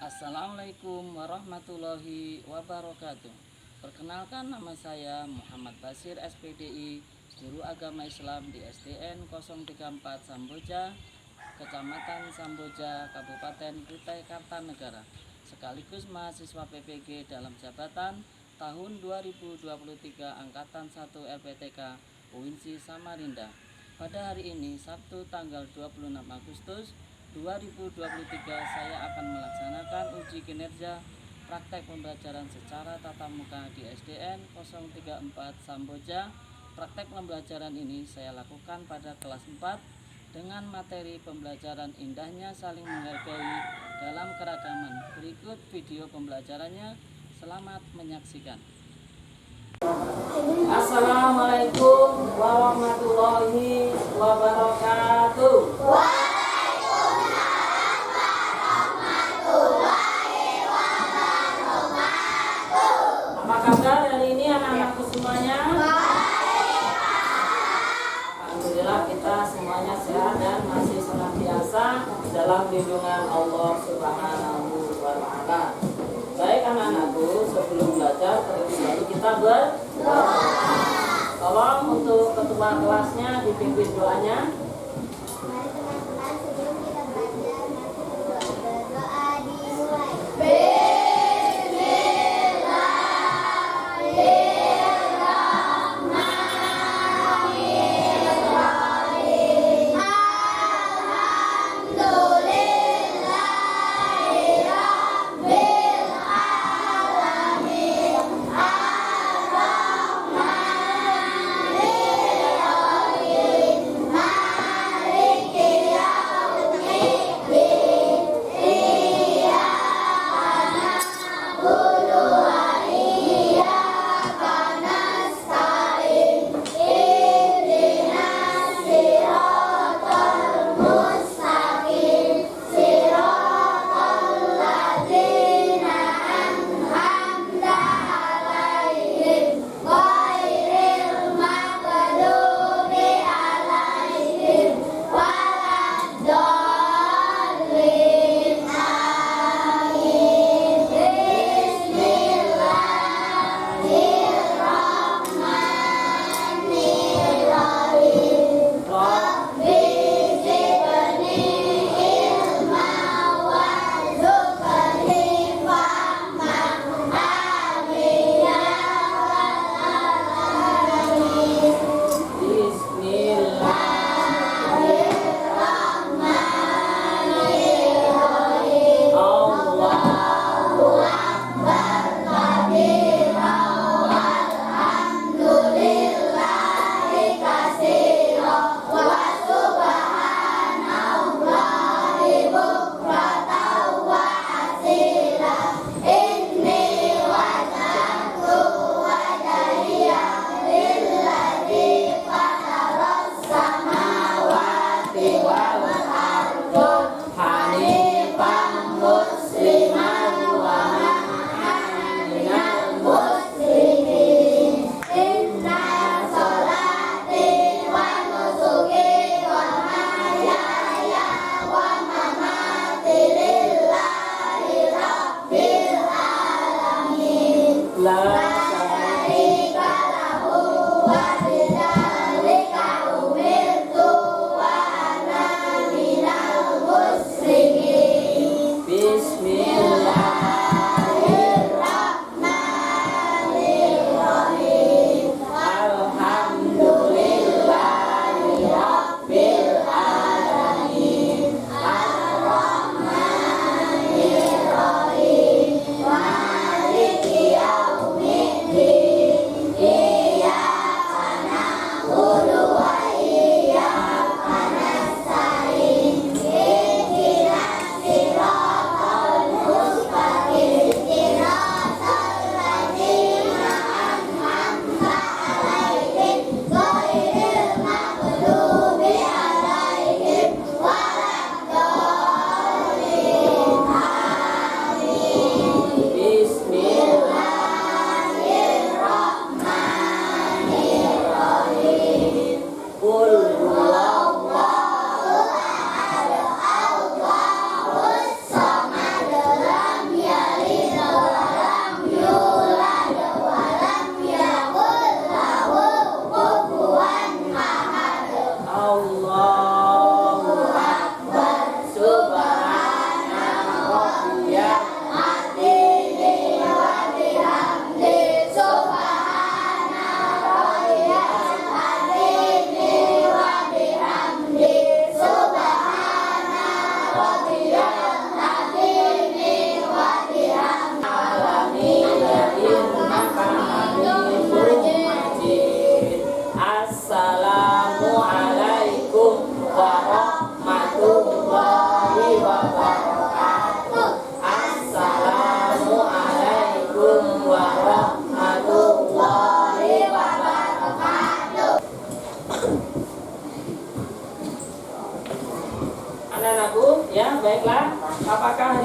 Assalamualaikum warahmatullahi wabarakatuh. Perkenalkan, nama saya Muhammad Basir SPDI, Guru Agama Islam di SDN 034 Samboja, Kecamatan Samboja, Kabupaten Kutai Kartanegara, sekaligus mahasiswa PPG dalam jabatan tahun 2023 Angkatan 1 LPTK UINSI Samarinda. Pada hari ini, Sabtu tanggal 26 Agustus 2023, saya akan melaksanakan uji kinerja praktek pembelajaran secara tatap muka di SDN 034 Samboja. Praktek pembelajaran ini saya lakukan pada kelas 4 dengan materi pembelajaran indahnya saling menghargai dalam keragaman. Berikut video pembelajarannya. Selamat menyaksikan. Assalamualaikum warahmatullahi wabarakatuh. Apa kabar hari ini anak-anakku semuanya? Alhamdulillah, kita semuanya sehat dan masih senantiasa dalam lindungan Allah Subhanahu wa Ta'ala. Baik anak-anakku, sebelum belajar terlebih dahulu kita berdoa. Tolong untuk ketua kelasnya dipimpin doanya. Mari teman-teman, sebelum kita belajar, nanti berdoa dimulai. Maliki yaumil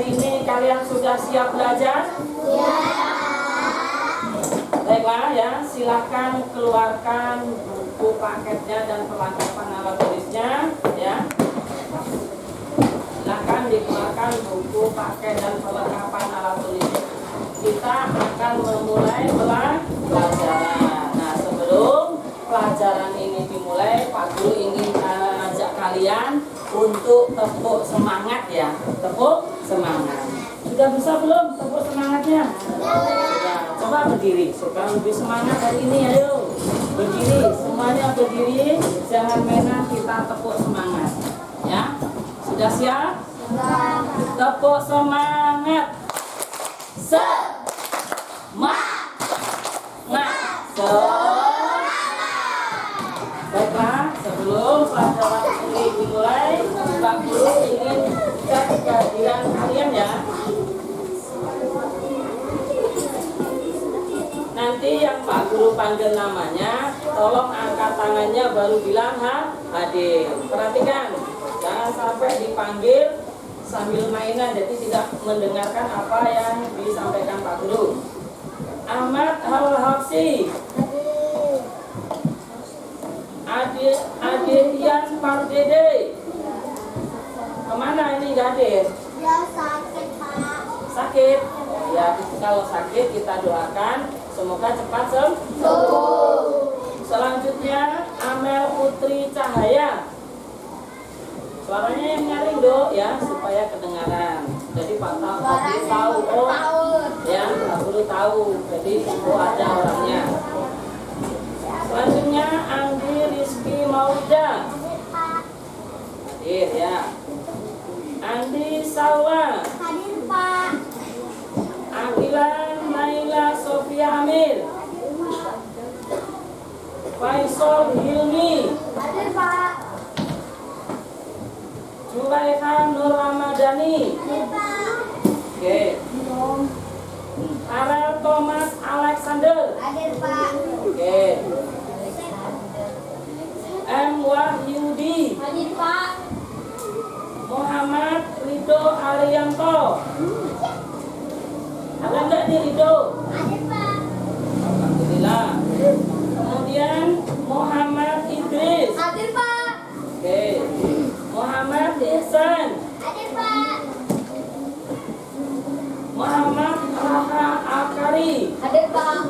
ini kalian sudah siap belajar? Ya. Baiklah ya, silahkan keluarkan buku paketnya dan perlengkapan alat tulisnya ya. Silahkan dikeluarkan buku paket dan perlengkapan alat tulisnya. Kita akan memulai pelajaran. Nah, sebelum pelajaran ini dimulai, Pak Guru ingin ajak kalian untuk tepuk semangat ya. Tepuk semangat. Sudah bisa belum tepuk semangatnya? Sudah. Coba berdiri supaya lebih semangat hari ini. Ayo berdiri, semuanya berdiri. Jangan menang, kita tepuk semangat. Ya, sudah siap? Tepuk semangat. Baiklah, sebelum pelajaran ini dimulai, Pak Guru ingin cek kehadiran kalian ya. Nanti yang Pak Guru panggil namanya, tolong angkat tangannya baru bilang hadir. Perhatikan, jangan sampai dipanggil sambil mainan, jadi tidak mendengarkan apa yang disampaikan Pak Guru. Ahmad Al-Hafsi, Adrian Pardede, kemana ini gak hadir? Ya sakit, Pak. Sakit? Ya, kalau sakit kita doakan semoga cepat sembuh. Selanjutnya Amel Putri Cahaya, suaranya yang nyaring dong ya supaya kedengaran. Jadi Pak Guru tahu, oh ya Pak Guru tahu. Jadi ada orangnya. Selanjutnya Andi Rizky Mauda, hadir ya. Andi Salwa, Hadir, Pak. Akilan Naila Sofia Amir, Faisal Hilmi, Hadir, Pak. Zulaikha Nur Ramadhani, Hadir, Pak. oke. Arel Thomas Alexander, Hadir, Pak. oke. M Wahyudi, Hadir, Pak. Muhammad Ridho Arianto, ada enggak nih Ridho? Hadir, Pak. Alhamdulillah. Kemudian Muhammad Idris, Hadir, Pak. oke. Muhammad Ihsan, Hadir, Pak. Muhammad Raha Akari, Hadir, Pak.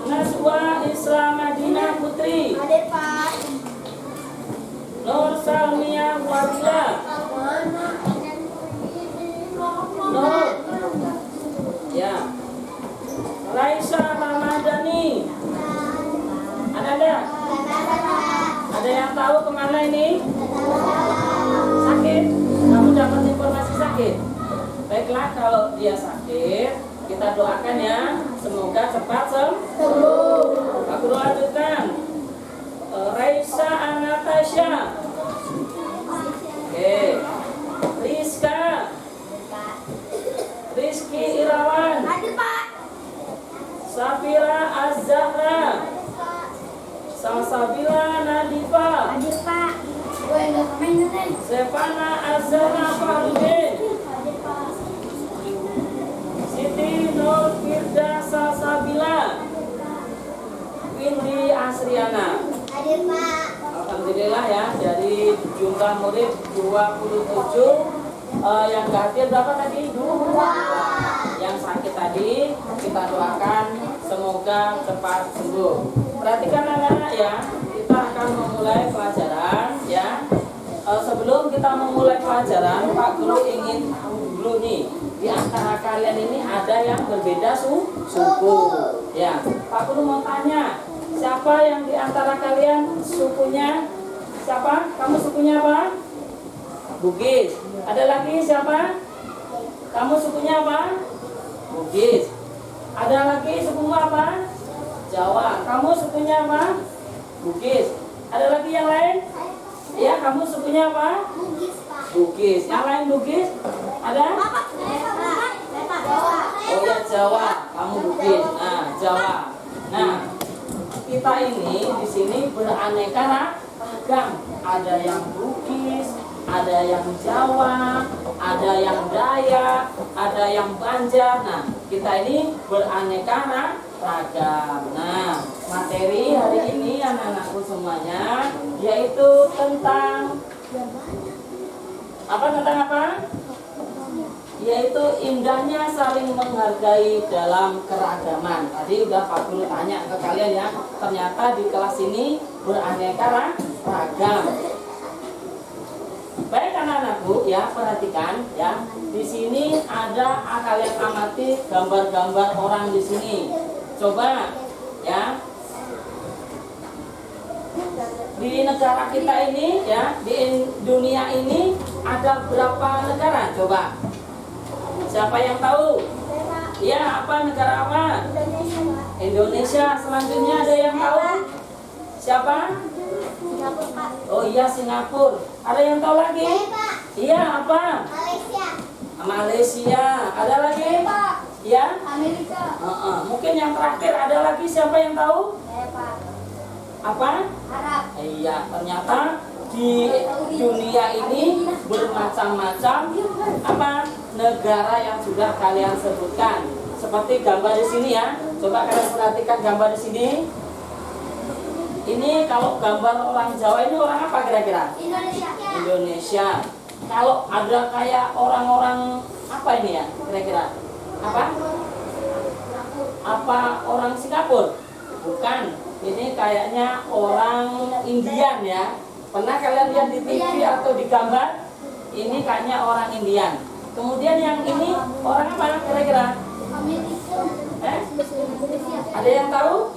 Naswa Islam Madinah Putri, Hadir, Pak. Nur Salmia Wadila, Nur, ya. Raisa Ramadhani, ada enggak? Ada yang tahu kemana ini? Sakit? Kamu dapat informasi sakit? Baiklah, kalau dia sakit, kita doakan ya, semoga cepat sembuh. Aku lanjutkan. Raisa Anatasha, oke. Rizka, Rizky Irawan, Hadir, Pak. Safira Az-Zahra, Salsabila Nadifa, Hadir, Pak. Gue nggak main nih. Stefana Az-Zahra Fahrudin, Hadir, Pak. Siti Nur Firda Salsabila, Windy Asriana. Hadir, Pak. Alhamdulillah ya, dari jumlah murid 27, yang nggak hadir berapa tadi? 2. Yang sakit tadi kita doakan semoga cepat sembuh. Perhatikan anak-anak ya, kita akan memulai pelajaran ya. Sebelum kita memulai pelajaran, Pak Guru ingin tahu dulu nih, di antara kalian ini ada yang berbeda suku. Ya, Pak Guru mau tanya, siapa yang di antara kalian sukunya? Siapa? Kamu sukunya apa? Bugis. Ada lagi siapa? Kamu sukunya apa? Bugis. Ada lagi sukumu apa? Jawa. Kamu sukunya apa? Bugis. Ada lagi yang lain? Ya, kamu sukunya apa? Bugis, Pak. Bugis. Yang lain Bugis? Ada? Jawa. Oh ya, Jawa. Kamu Bugis. Nah, Jawa. Nah, kita ini di sini beraneka ragam. Ada yang Bugis, ada yang Jawa, ada yang Dayak, ada yang Banjar. Nah, kita ini beraneka ragam. Nah, materi hari ini anak-anakku semuanya yaitu tentang apa? Tentang apa? Yaitu indahnya saling menghargai dalam keragaman. Tadi udah Pak Guru tanya ke kalian ya. Ternyata di kelas ini beraneka ragam. Baik anak-anakku ya, perhatikan ya. Di sini ada kalian amati gambar-gambar orang di sini. Coba ya. Di negara kita ini ya, di dunia ini ada berapa negara? Coba. Siapa yang tahu? Ya, apa negara apa? Indonesia, Pak. Indonesia. Selanjutnya ada yang tahu? Siapa? Singapura, Pak. Oh iya, Singapura. Ada yang tahu lagi? Saya, Pak. Iya, apa? Malaysia. Malaysia. Ada lagi? Saya, Pak. Ya? Amerika. Mungkin yang terakhir ada lagi, siapa yang tahu? Saya, Pak. Apa? Arab. Iya, ternyata di dunia ini bermacam-macam apa negara yang sudah kalian sebutkan. Seperti gambar di sini ya. Coba kalian perhatikan gambar di sini. Ini kalau gambar orang Jawa ini orang apa kira-kira? Indonesia. Indonesia. Kalau ada kayak orang-orang apa ini ya kira-kira? Apa? Apa orang Singapura? Bukan. Ini kayaknya orang Indian ya. Pernah kalian lihat di TV atau di gambar? Ini kayaknya orang Indian. Kemudian yang ini orang apa kira-kira? Amerika. Indonesia. Ada yang tahu?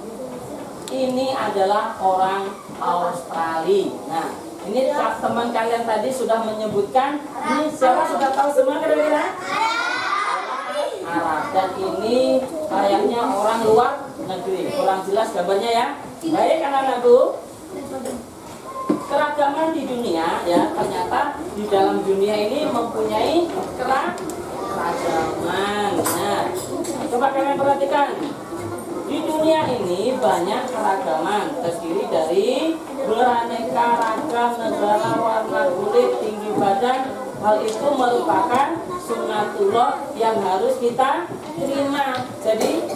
Ini adalah orang Australia. Nah, ini teman kalian tadi sudah menyebutkan. Ini siapa sudah tahu semua kira-kira? Arab. Dan ini kayaknya orang luar negeri. Kurang jelas gambarnya ya. Baik anak-anakku. Keragaman di dunia ya, ternyata di dalam dunia ini mempunyai keragaman. Nah, coba kalian perhatikan. Di dunia ini banyak keragaman, terdiri dari beraneka ragam negara, warna kulit, tinggi badan. Hal itu merupakan sunnatullah yang harus kita terima. Jadi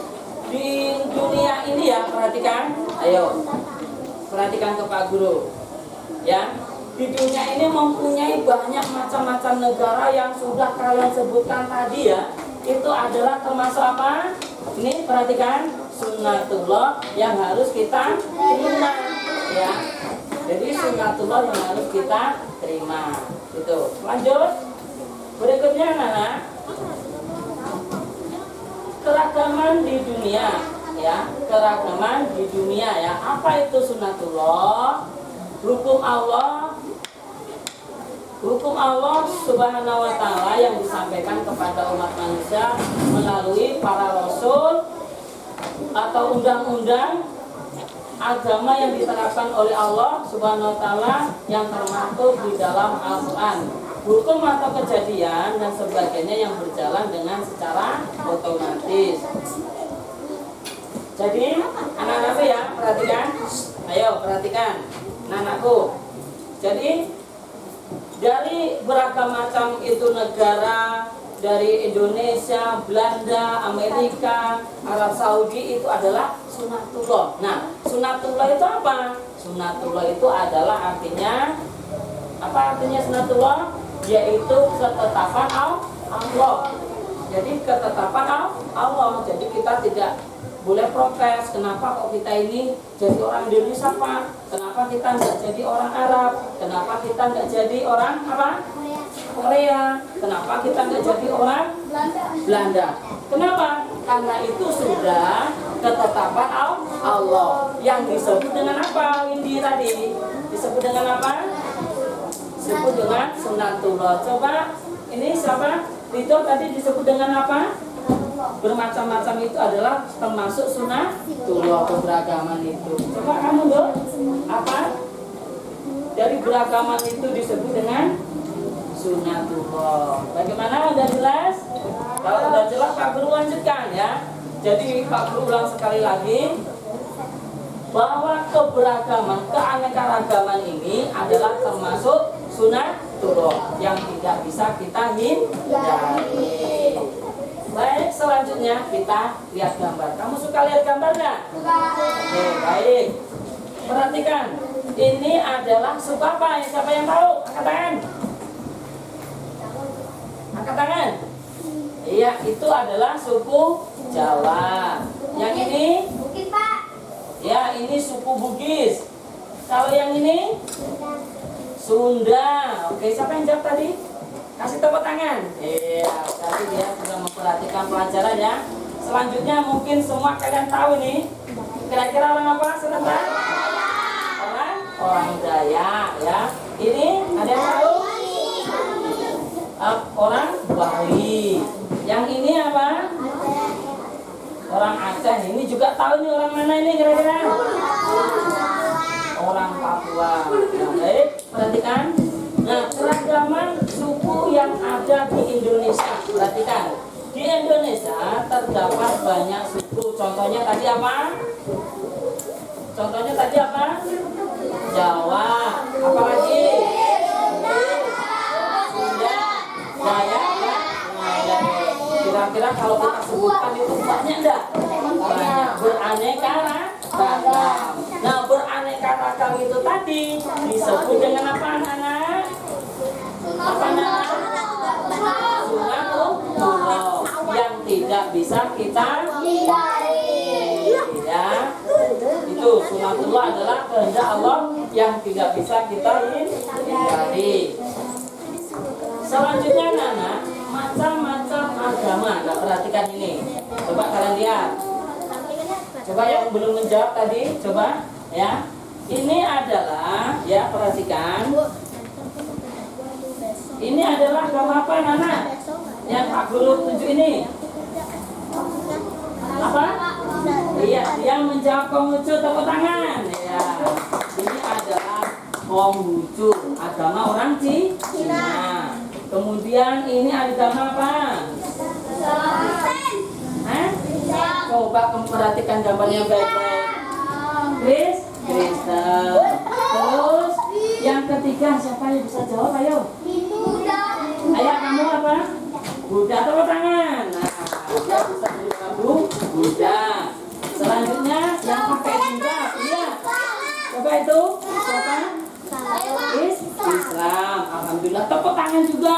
di dunia ini ya, perhatikan. Ayo, perhatikan ke Pak Guru. Ya, di dunia ini mempunyai banyak macam-macam negara yang sudah kalian sebutkan tadi ya. Itu adalah termasuk apa? Ini perhatikan, sunnatullah yang harus kita terima ya. Jadi sunnatullah yang harus kita terima. Itu. Lanjut. Berikutnya Nana. Keragaman di dunia ya. Keragaman di dunia ya. Apa itu sunnatullah? Hukum Allah Subhanahu wa ta'ala yang disampaikan kepada umat manusia melalui para rasul atau undang-undang agama yang diterapkan oleh Allah Subhanahu wa ta'ala yang termaktub di dalam Al-Quran. Hukum atau kejadian dan sebagainya yang berjalan dengan secara otomatis. Jadi anak-anakku ya, perhatikan. Ayo perhatikan anak-anakku. Jadi dari beragam macam itu negara, dari Indonesia, Belanda, Amerika, Arab Saudi, itu adalah sunnatullah. Nah, sunnatullah itu apa? Sunnatullah itu adalah artinya apa? Artinya sunnatullah yaitu ketetapan Allah. Jadi ketetapan Allah. Jadi kita tidak boleh protes, kenapa kok kita ini jadi orang Indonesia Pak? Kenapa kita nggak jadi orang Arab? Kenapa kita nggak jadi orang apa? Korea. Kenapa kita nggak jadi orang Belanda? Kenapa? Karena itu sudah ketetapan Allah. Yang disebut dengan apa Windy tadi? Disebut dengan apa? Disebut dengan sunnatullah. Coba ini siapa? Rito tadi disebut dengan apa? Bermacam-macam itu adalah termasuk sunnatullah, keberagaman itu. Coba kamu dong, apa? Dari beragaman itu disebut dengan sunnatullah. Bagaimana? Udah jelas? Kalau udah jelas Pak Guru lanjutkan ya. Jadi Pak Guru ulang sekali lagi bahwa keberagaman, keanekaragaman ini adalah termasuk sunnatullah. sunatullah yang tidak bisa kita hindari. Baik, selanjutnya kita lihat gambar. Kamu suka lihat gambar nggak? Oke, baik. Perhatikan, ini adalah suku apa? Siapa yang tahu? Angkat tangan. Angkat tangan. Iya, itu adalah suku Jawa. Yang ini? Mungkin Pak. Ya, ini suku Bugis. Kalau yang ini? Sunda. Oke, siapa yang jawab tadi? Kasih tepuk tangan. Iya, tadi dia sudah memperhatikan pelajaran ya. Selanjutnya mungkin semua kalian tahu nih. Kira-kira orang apa sebentar? Orang Dayak ya. Ini ada yang tahu? Orang Bali. Yang ini apa? Orang Aceh. Ini juga tahu nih orang mana ini kira-kira? Orang Papua. Nah, baik, perhatikan. Nah, keragaman suku yang ada di Indonesia. Perhatikan. Di Indonesia terdapat banyak suku. Contohnya tadi apa? Contohnya tadi apa? Jawa. Apalagi? Sunda. Dayak ya. Kira-kira kalau kita sebutkan itu banyak enggak? Banyak. Beraneka ragam. Nah, beraneka ragam itu tadi disebut dengan apa anak-anak? Apa anak? Sunatullah yang tidak bisa kita hindari. Ya, itu sunatullah adalah kehendak Allah yang tidak bisa kita hindari. Selanjutnya anak, macam-macam agama. Nah, perhatikan ini. Coba kalian lihat. Coba yang belum menjawab tadi, coba ya. Ini adalah ya, perhatikan. Ini adalah agama apa, Nana? Yang Pak Guru tunjuk ini. Apa? Iya, yang menjawab Konghucu tepuk tangan. Ya. Ini adalah Konghucu, agama orang Cina. Kemudian ini agama apa? Coba kamu perhatikan gambarnya baik-baik. Kristen. Terus yang ketiga siapa yang bisa jawab? Ayo. Ayo kamu apa? Buddha, tepuk tangan. Nah, Buddha bisa menjawab Buddha. Selanjutnya yang pakai jilbab. Iya. Coba itu. Siapa? Islam. Alhamdulillah, tepuk tangan juga.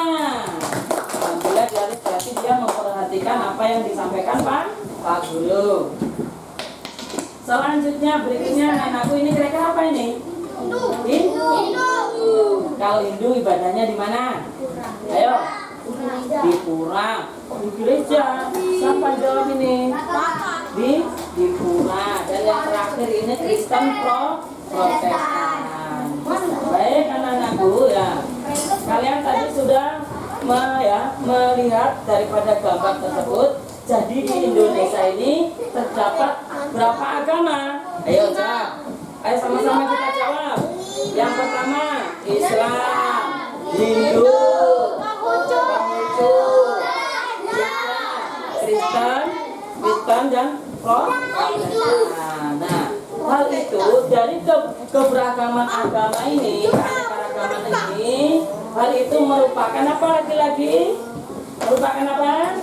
Alhamdulillah, berarti dia memperhatikan apa yang disampaikan Pak Guru. Selanjutnya berikutnya anakku ini kira-kira apa ini? Hindu. Kalau Hindu ibadahnya di mana? Ayo. Di pura. Di gereja. Siapa jawab ini? Di pura. Dan yang terakhir ini Kristen Protestan. Baik anak-anakku ya. Kalian tadi sudah melihat daripada gambar tersebut. Jadi di Indonesia ini terdapat berapa agama? Ayo jawab. Ayo sama-sama kita jawab. Yang pertama Islam, Hindu, Konghucu, Kristen dan Protestan. Nah, hal itu dari keberagaman agama ini, keanekaragaman ini, hal itu merupakan apa lagi-lagi? Merupakan apa?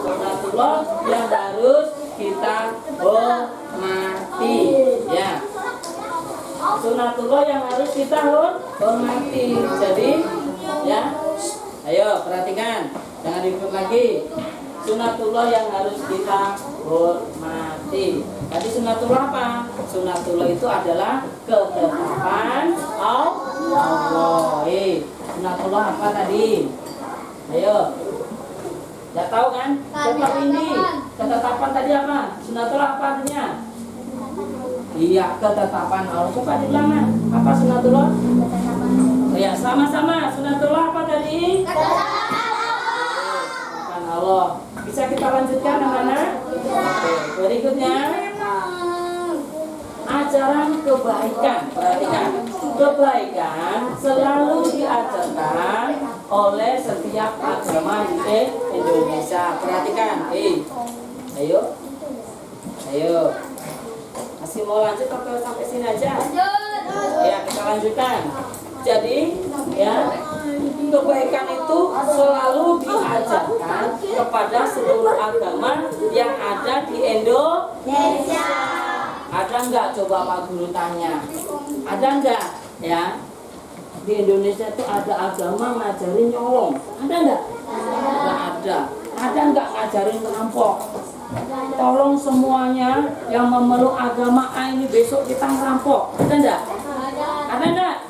Sunatullah yang harus kita hormati. Ya. Sunatullah yang harus kita hormati. Jadi, ya. Ayo perhatikan, jangan ribut lagi. Sunatullah yang harus kita hormati. Tadi sunatullah apa? Sunatullah itu adalah ketetapan Allah. Sunatullah apa tadi? Ayo. Tidak tahu kan? Coba ini. Ketetapan tadi apa? Sunatullah apa artinya? Iya, ketetapan Allah. Coba dibilang apa sunatullah? Ya, sama-sama. Sunatullah apa tadi? Ketetapan Allah. Bisa kita lanjutkan anak-anak? Oke, berikutnya ajaran kebaikan. Perhatikan, kebaikan selalu diajarkan oleh setiap agama di Indonesia. Perhatikan, ayo, masih mau lanjut atau sampai sini aja? Ya, kita lanjutkan. Jadi ya, kebaikan itu selalu diajarkan kepada seluruh agama yang ada di Indonesia. Ada enggak, coba Pak Guru tanya? Ada enggak ya? Di Indonesia itu ada agama ngajarin nyolong. Ada enggak? Enggak ada. Ada enggak ngajarin ngerampok? Tolong semuanya yang memeluk agama A ini besok kita ngerampok. Ada enggak? Ada enggak?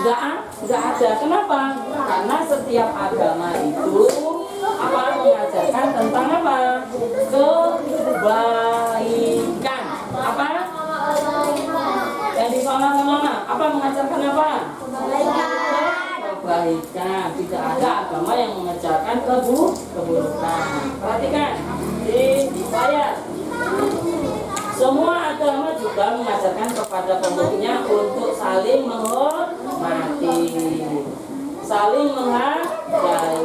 Enggak ada. Kenapa? Karena setiap agama itu apa mengajarkan tentang apa? Kebaikan. Apa? Yang di sana mana? Apa mengajarkan apa? Kebaikan. Tidak ada agama yang mengajarkan keburukan. Perhatikan di ayat. Semua agama juga mengajarkan kepada pemikirnya untuk saling menghormati, saling menghargai,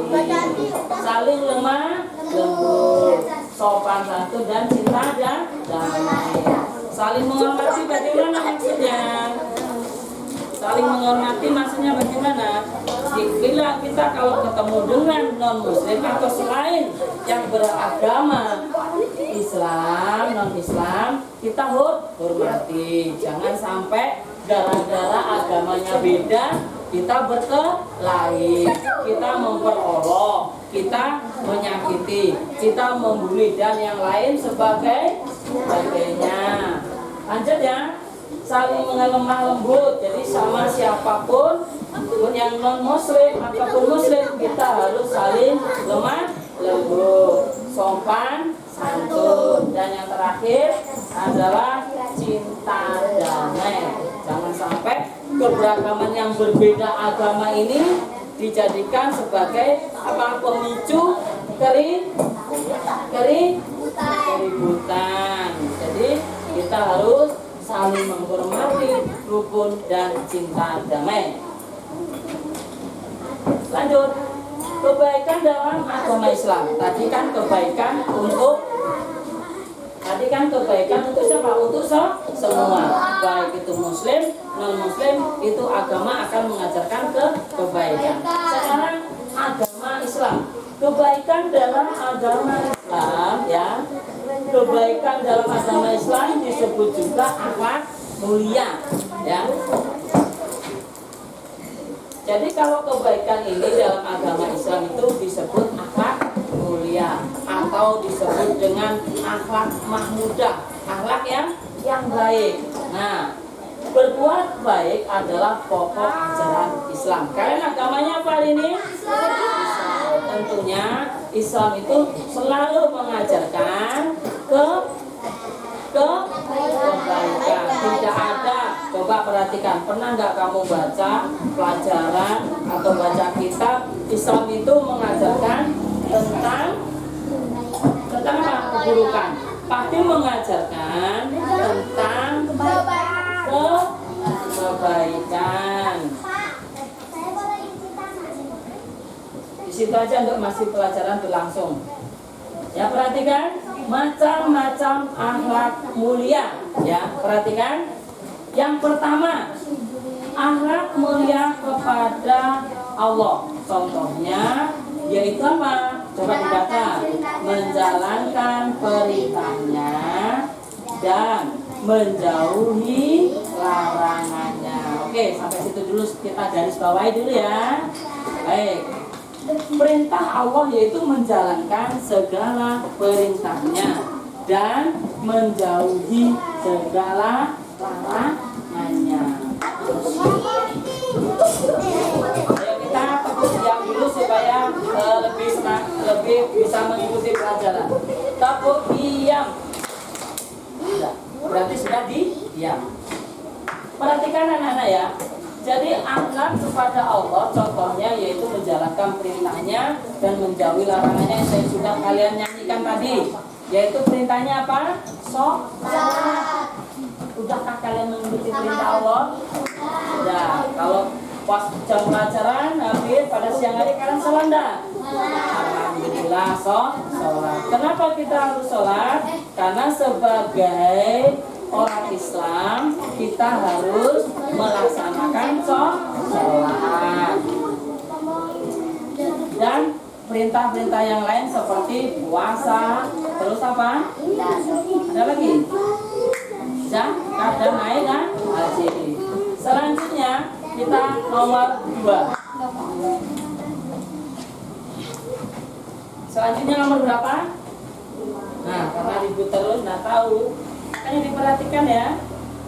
saling lemah lembut, sopan santun dan cinta dan damai. Saling menghormati bagaimana maksudnya? Saling menghormati maksudnya bagaimana? Bila kita kalau ketemu dengan non-muslim atau selain yang beragama Islam, non-Islam, kita hormati. Jangan sampai gara-gara agamanya beda kita berkelahi, kita memperolok, kita menyakiti, kita membuli dan yang lain sebagainya. Lanjut ya. Saling mengelemah lembut. Jadi sama siapapun yang non muslim ataupun muslim kita harus saling lemah lembut, sopan santun, dan yang terakhir adalah cinta damai. Jangan sampai keberagaman yang berbeda agama ini dijadikan sebagai apa? Pemicu keributan. Jadi kita harus saling menghormati, rukun dan cinta damai. Lanjut, kebaikan dalam agama Islam. Tadi kan kebaikan untuk siapa? Untuk semua, baik itu muslim, non muslim, itu agama akan mengajarkan kebaikan. Sekarang agama Islam, kebaikan dalam agama Islam ya. Kebaikan dalam agama Islam disebut juga akhlak mulia ya. Jadi kalau kebaikan ini dalam agama Islam itu disebut akhlak mulia atau disebut dengan akhlak mahmudah, akhlak yang baik. Nah, berbuat baik adalah pokok ajaran Islam. Kalian agamanya apa ini? Islam. Tentunya Islam itu selalu mengajarkan kebaikan. Tidak ada, coba perhatikan, pernah nggak kamu baca pelajaran atau baca kitab Islam itu mengajarkan tentang apa? Keburukan. Pasti mengajarkan tentang kebaikan. Di situ aja untuk masih pelajaran berlangsung. Ya, perhatikan macam-macam akhlak mulia. Ya, perhatikan. Yang pertama, akhlak mulia kepada Allah. Contohnya yaitu apa? Coba dibaca. Menjalankan perintahnya dan menjauhi larangannya. Oke, sampai situ dulu kita garis bawahi dulu ya. Baik. Perintah Allah yaitu menjalankan segala perintahnya dan menjauhi segala larangannya. Ayo kita tepuk diam dulu supaya lebih bisa mengikuti pelajaran. Tepuk diam. Berarti sudah diam. Perhatikan anak-anak ya. Jadi akhlak kepada Allah contohnya yaitu menjalankan perintahnya dan menjauhi larangannya yang saya sudah kalian nyanyikan tadi. Yaitu perintahnya apa? Sholat. Udahkah kalian mengikuti perintah Allah? Sudah. Kalau pas jam pelajaran habis pada siang hari kalian sholat enggak? Alhamdulillah sholat. Kenapa kita harus sholat? Karena sebagai orang Islam kita harus melaksanakan sholat dan perintah-perintah yang lain seperti puasa, terus apa? Ada lagi? Zakat dan naik kan? Haji. Selanjutnya kita nomor 2. Selanjutnya nomor berapa? Nah, karena ribut terus nggak tahu, makanya diperhatikan ya.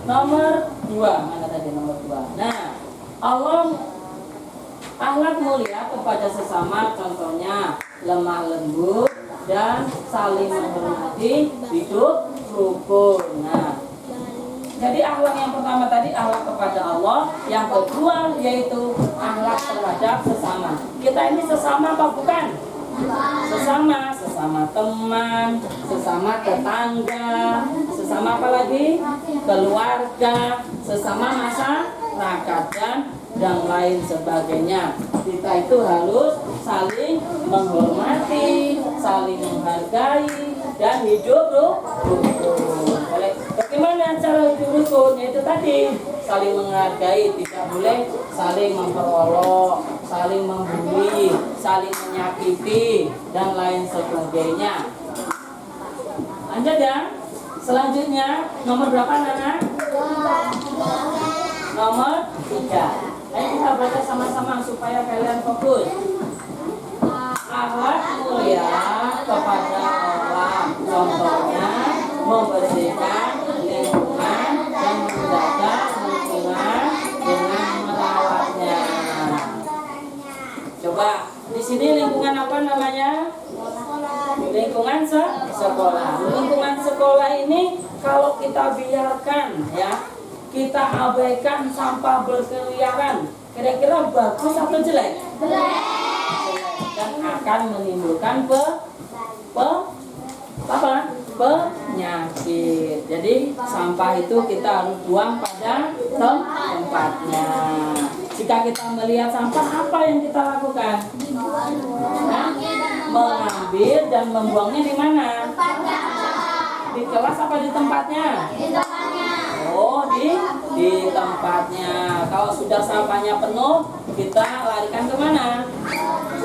Nomor 2, mana tadi nomor 2? Nah, Allah akhlak mulia kepada sesama, contohnya lemah lembut dan saling menghormati, hidup rukun. Nah, jadi akhlak yang pertama tadi akhlak kepada Allah, yang kedua yaitu akhlak terhadap sesama. Kita ini sesama apa bukan? Sesama teman, sesama tetangga, sesama apa lagi? Keluarga, sesama masyarakat dan lain sebagainya. Kita itu harus saling menghormati, saling menghargai dan hidup rukun. Bagaimana cara hidup rukun? Yaitu tadi saling menghargai, tidak boleh saling memperolok, saling membuli, saling menyakiti dan lain sebagainya. Lanjut ya. Selanjutnya nomor berapa Nana? Nomor 3. Ayo kita baca sama-sama supaya kalian fokus. Akhlak mulia kepada Allah, contohnya membersihkan lingkungan dan menjaga lingkungan dengan merawatnya. Coba di sini lingkungan apa namanya? Lingkungan sekolah. Lingkungan sekolah ini kalau kita biarkan ya, kita abaikan sampah berkeliaran, kira-kira bagus atau jelek? Jelek. Dan akan menimbulkan penyakit. Jadi sampah itu kita harus buang pada tempatnya. Jika kita melihat sampah, apa yang kita lakukan? Mengambil dan membuangnya di mana? Di kelas apa di tempatnya? Oh, di tempatnya. Kalau sudah sampahnya penuh, kita larikan kemana?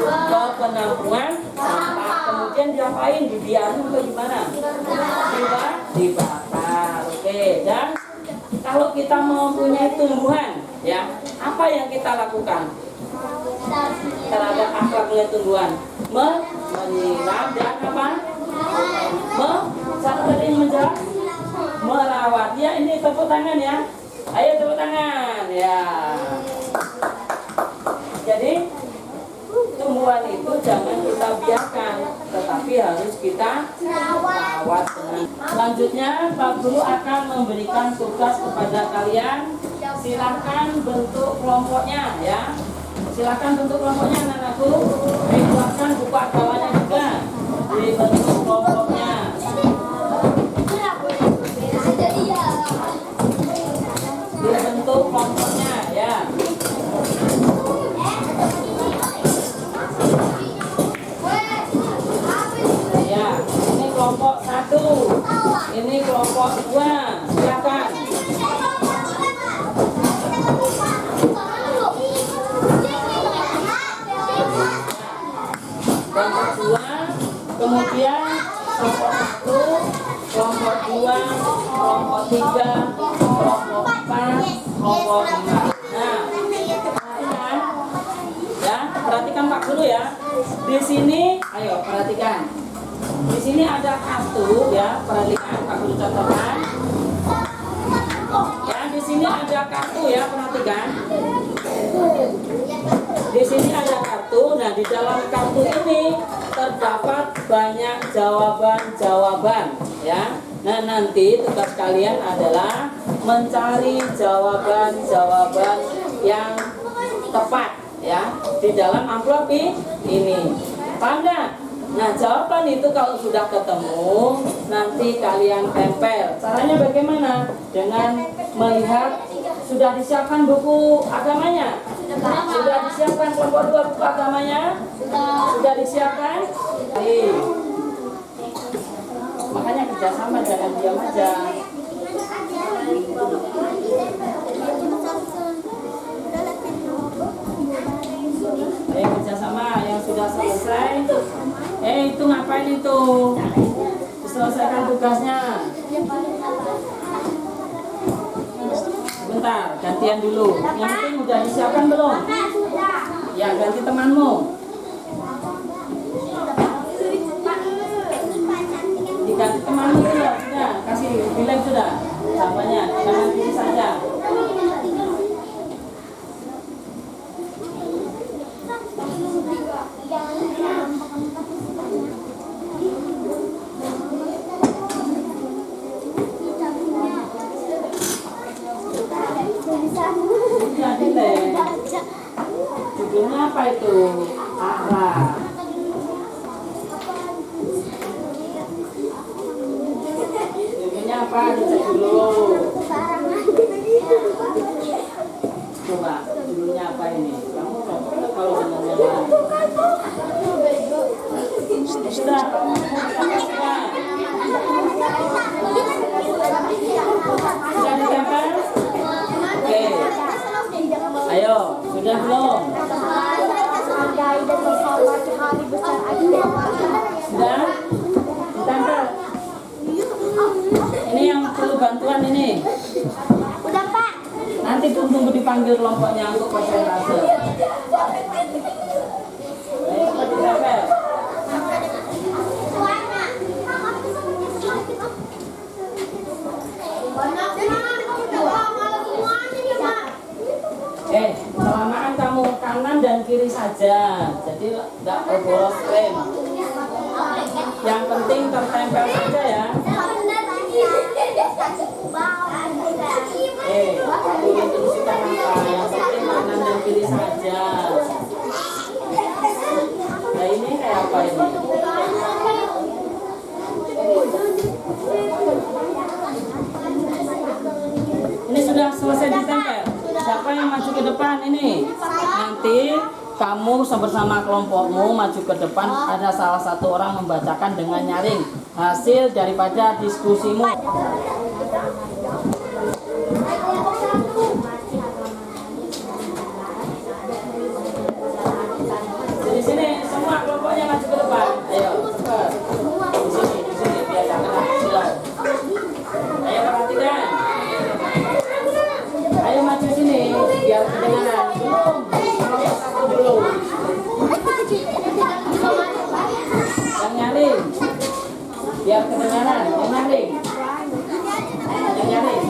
Ke penampungan sampah. Kemudian diapain? Dibiarin atau gimana? Dibakar. Oke. Dan kalau kita mempunyai tumbuhan, ya, apa yang kita lakukan terhadap akhlak mulia tumbuhan? Menyiram dan apa? Satu tadi menjawab? Merawat. Ya, ini tepuk tangan ya. Ayo tepuk tangan ya. Jadi tumbuhan itu jangan kita biarkan, tetapi harus kita rawat dengan. Selanjutnya Pak Guru akan memberikan tugas kepada kalian. Silakan bentuk kelompoknya ya. Silakan bentuk kelompoknya anak-anakku. Silakan buku agamanya juga. Dibentuk kelompoknya. Dibentuk kelompoknya ya. Ya, ini kelompok 1, ini kelompok 2. Silakan. Kelompok 2, kemudian kelompok 1, kelompok 2, kelompok 3, kelompok 4, kelompok 5. Nah, perhatikan ya, perhatikan Pak Guru ya. Di sini, ayo perhatikan. Di sini ada kartu ya, perhatikan Pak Guru contohkan. Ya, di sini ada kartu ya, perhatikan. Di sini ada kartu. Nah, di dalam kartu ini terdapat banyak jawaban-jawaban ya. Nah, nanti tugas kalian adalah mencari jawaban-jawaban yang tepat ya di dalam amplop ini. Paham nggak? Nah, jawaban itu kalau sudah ketemu nanti kalian tempel. Caranya bagaimana? Dengan melihat sudah disiapkan buku agamanya. Sudah disiapkan kelompok 2 buku agamanya? Sudah disiapkan? Makanya kerjasama, jangan diam aja. diselesaikan tugasnya. Sebentar, gantian dulu. Yang penting udah disiapkan belum? Ya, ganti temanmu. Diganti temanmu sudah. Kasih bilang sudah. Sampahnya, jangan pilih saja. Judulnya apa itu? Arah. Judulnya apa? Dicek dulu. Coba judulnya apa ini? Kamu kalau benar-benar sudah. Sudah ditempel? Oke. Ayo, sudah belum? Sudah? Ditempel? Ini yang perlu bantuan ini. Udah, Pak. Nanti tunggu dipanggil kelompoknya untuk presentase. Ayo cepat ditempel. Kelamaan kamu kanan dan kiri saja, jadi tidak boros frame. Yang penting tertempel saja ya. Boleh terus kita angkat. Yang penting kanan dan kiri saja. Nah ini kayak apa ini? Ini sudah selesai ditempel. Siapa yang maju ke depan ini? Nanti kamu bersama kelompokmu maju ke depan. Ada salah satu orang membacakan dengan nyaring hasil daripada diskusimu. Di sini semua kelompoknya maju ke depan. Ayo cepat. Di sini biar jangan silau. Ayo perhatikan. Ayo maju sini biar kedengaran. Belum. Satu dulu. Yang nyaring. Biar kedengaran. Yang nyaring. Yang nyaring.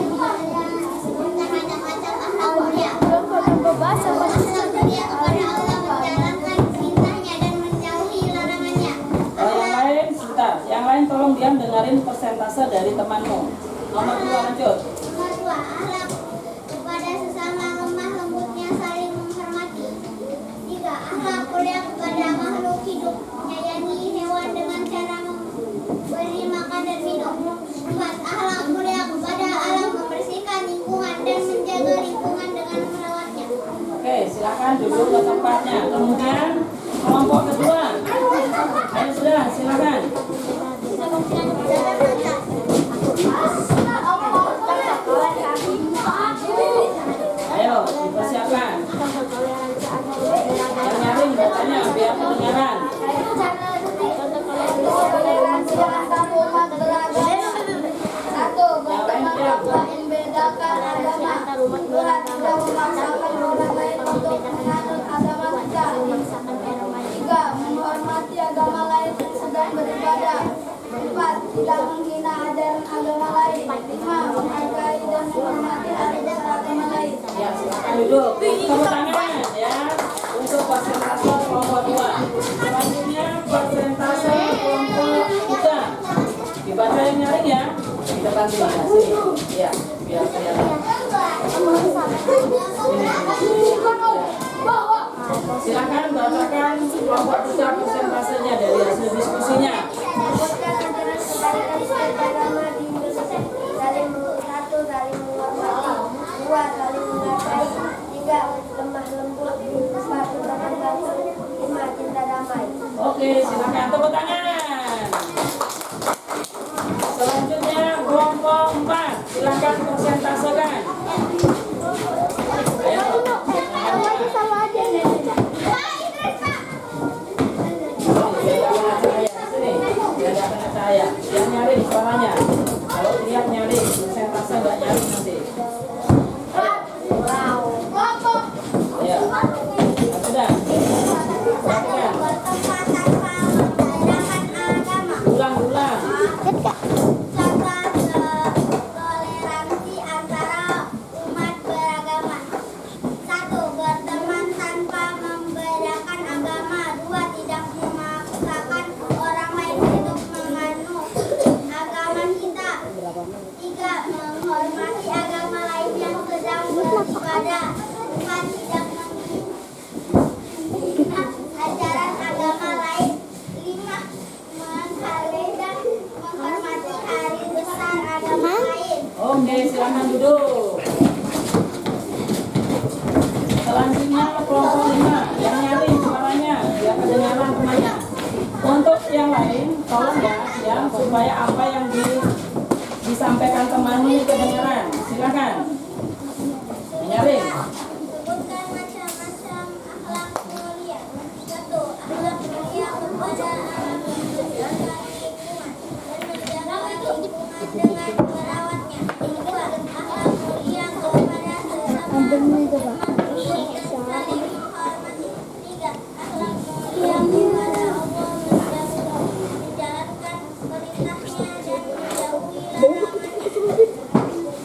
Yang lain sebentar. Yang lain tolong diam dengerin persentase dari temanmu. Nomor 2 lanjut. Kepada makhluk hidup, menyayangi hewan dengan cara memberi makan dan minum. 4. Akhlak mulia kepada alam, membersihkan lingkungan dan menjaga lingkungan dengan merawatnya. Oke, silakan duduk ke tempatnya. Kemudian kelompok kedua. Ayo sudah, silakan. Ayo, dipersiapkan. Yang nyaring bacanya biar kedengaran. Satu, berteman membedakan agama. 2, tidak memaksakan orang lain untuk menganut agama kita. 3, menghormati agama lain sedang beribadah. 4, tidak menghina ajaran agama lain. 5, menghargai dan menghormati ajaran agama lain. Ya, silakan duduk. Tepuk tangan ya untuk persentase kelompok 2. Selanjutnya persentase kelompok 3. Dibaca yang nyaring ya. Di depan sini. Ya, biar kelihatan. Silakan bacakan kelompok 3 persentasenya dari hasil diskusinya. Saling menghormati. 2, saling menghargai. 3, lemah lembut. 4, berteman baik. 5, cinta damai. Oke, silakan tepuk tangan. Selanjutnya kelompok 4. Silakan persentasekan. Ayo. Sama aja nih. Sini, biar yang nyaring suaranya. Kalau teriak nyaring, saya rasa nggak nyaring nanti. Ya, sudah. Perhatikan. Ulang-ulang. Toleransi antara umat beragama. 1. Berteman tanpa membedakan agama. 2. Tidak memaksakan orang lain untuk menganut agama kita. 3. Menghormati agama lain yang sedang beribadah. 4. Tidak menghina ajaran agama lain. 5. Menghargai dan menghormati hari besar agama lain. Oke, silakan duduk. Selanjutnya kelompok 5 yang nyaring suaranya biar kedengaran temannya. Untuk yang lain, tolong ya, supaya apa yang disampaikan teman ini kedengaran. Silakan. Nyaring. Sebutkan macam-macam akhlak mulia. 1. Akhlak mulia kepada alam menjaga lingkungan dan menjaga lingkungan dengan merawatnya. 2. Akhlak mulia kepada sesama umat dan saling menghormati. 3. Akhlak mulia kepada Allah menjalankan perintahnya dan menjauhi larangannya. 4.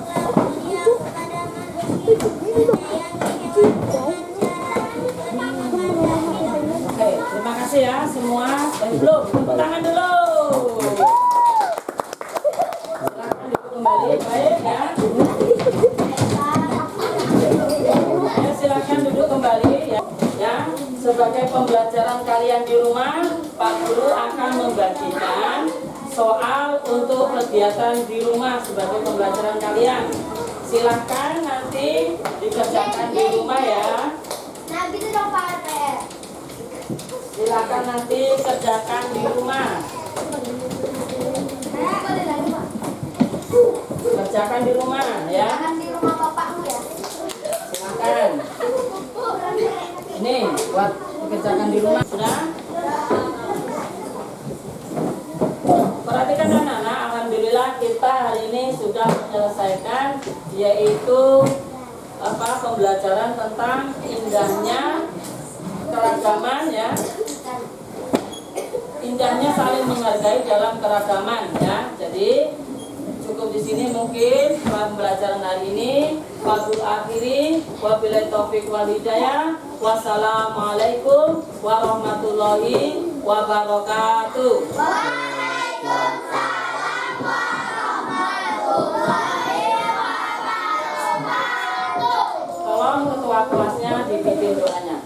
Akhlak mulia kepada manusia menyayangi hewan dengan cara beriman dan hidup. Oke, terima kasih ya semua. Belum, tepuk tangan dulu. Silakan duduk kembali, baik ya. Ya, silakan duduk kembali ya. Ya, sebagai pembelajaran kalian di rumah, Pak Guru akan membagikan soal untuk kegiatan di rumah sebagai pembelajaran kalian. Silahkan nanti dikerjakan di rumah ya. Nah gitu dong Pak RT. Silakan nanti kerjakan di rumah. Kerjakan di rumah ya. Jangan di rumah bapakmu ya. Silakan. Ini buat dikerjakan di rumah sudah. Perhatikan anak-anak, alhamdulillah kita hari ini sudah menyelesaikan yaitu pembelajaran tentang indahnya keragaman ya. Indahnya saling menghargai dalam keragaman ya. Jadi cukup di sini mungkin pembelajaran hari ini. Wabil akhiri wabillahi taufik wal hidayah. Wassalamualaikum warahmatullahi wabarakatuh. Waalaikumsalam warahmatullahi wabarakatuh. Tolong ketua kelasnya dipimpin doanya.